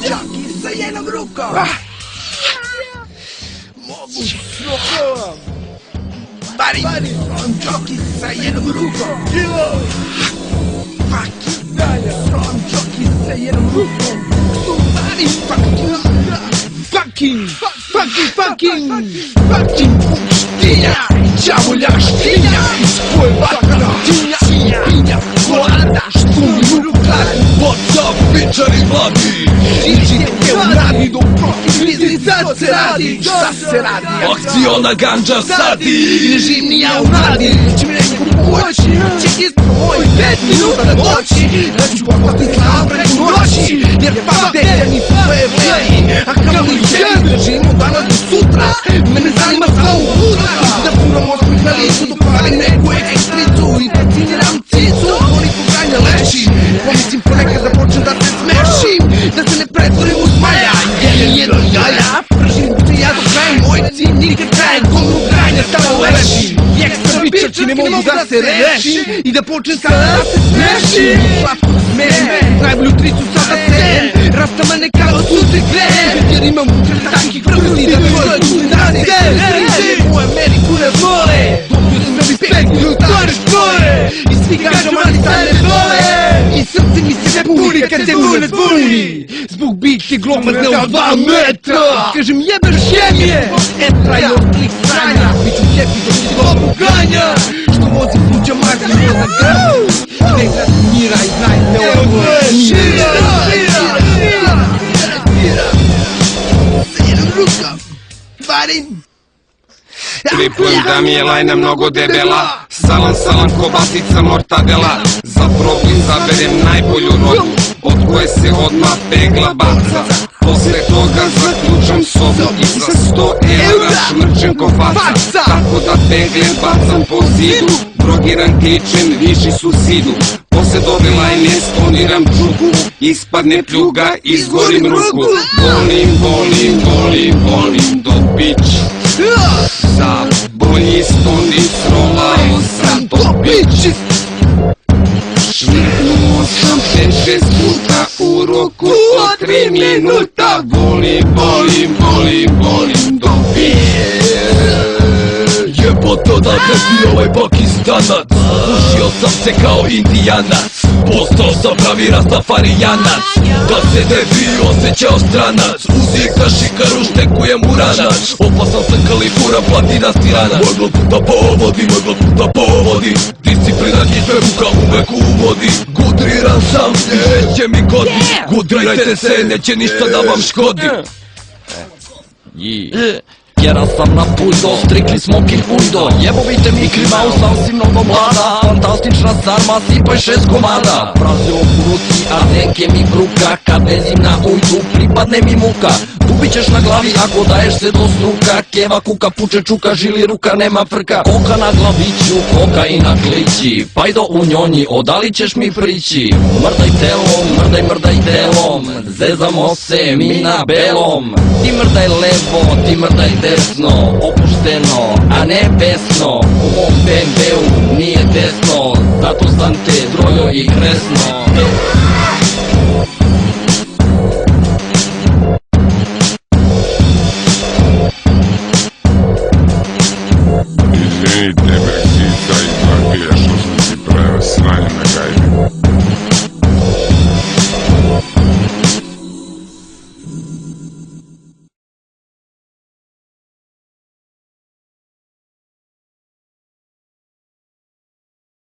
Čaki sa jednom rukom. Mogu srolam. Varim. Čaki sa jednom rukom. Srolam čaki sa jednom rukom. Varim. Fucking buxtinja, djavolja tinja, iz koje vatra, tinja, guarana, štum, Luccano, Whatsapp, bichari, mladi. Zivite u nadi, do profi, biznis, sad se radi. Šta se radi? Akciona ganja sadi. Režim nija u nadi, će mi neko pomoći. Će isto mojih 5 minuta da doći. Da ću popati slavu preko noći. Jer pa deca nisu sve vleri. A kao li jedan držimo danas do sutra. Mene zanima samo utra. Da puram osmih na licu dok palim neku ekstricu. I da ciniram cicu, koliko granja leči. Pomislim ponekad da počnem da se smešim. Da se ne pretvorim u zmaja. Jedno jaja, pržim se ja dok krajem. Moj cilj nikad krajem, komu granja tamo lešim. Ekstra bičači ne mogu da se rešim. I da počnem sada da se smešim. Slatko da smem, najbolju tricu sada sem. Rastama ne kao suze grem. Jer imam učer takih prsti da tvoje kulinarne sem. U Ameriku ne vole. Dobio sam sebi 5 minuta škole. I svi gažama li sa ne vole. I srce mi se ne puni kad se unet puni. Zbog biti glomazne od 2 metra. Kažem jebeš hemije. Etra i ostalih sranja. Biću kepi dok ti globu ganja. Što vozi kuća magli za grm. Nek nas mira i znaj ne ovo šira. Sa jednom rukom. Varim. Tripujem da mi je lajna mnogo debela. Salam, kobasica, mortadela. Za profi zaberem najbolju rodu, od koje se odmah pegla baca. Posle toga zaključam sobu i za 100 € šmrčem ko faca. Tako da pegle bacam po zidu, drogiran kličem, viši su zidu. Posle dobe lajne stoniram džuku, ispadne pljuga, izgorim ruku. Volim do bić. Za bolji stoni srolam sam to bić. Šmrknuo sam 5-6 puta u roku od 3 minuta. Volim do bić. Jebote odakle ti ovaj Pakistanac. Ušio sam se kao Indijanac. Postao sam pravi rastafarijanac. Da se ne bi osjećao stranac. Uzi ka šikaru štekujem uranac. Opasan sam kalibura platina stirana. Moj glad puta povodi. Disciplina njih me ruka uvek uvodi. Gudriran sam, neće mi godi. Gudrajte se, neće ništa da vam škodi. Tjera sam na puldo, strikli smoking ujdo. Jebovite mi klimao, sam si mnogo mlada. Fantastična sarma, sipaj 6 komada. Prazio u ruci, a zenke mi bruka. Kad vezim na ujdu, pripadne mi muka. Dubit ćeš na glavi ako daješ se do struka. Keva kuka, puče čuka, žili ruka, nema frka. Koka na glaviću, koka i na klići. Pajdo u njonji, odali ćeš mi prići. Mrdaj telom, mrdaj delom. Zezamo se mi na belom. Ti mrdaj levo, ti mrdaj desno. Opušteno, a ne besno. U mom BMW-u nije desno. Zato sam te drojo i kresno.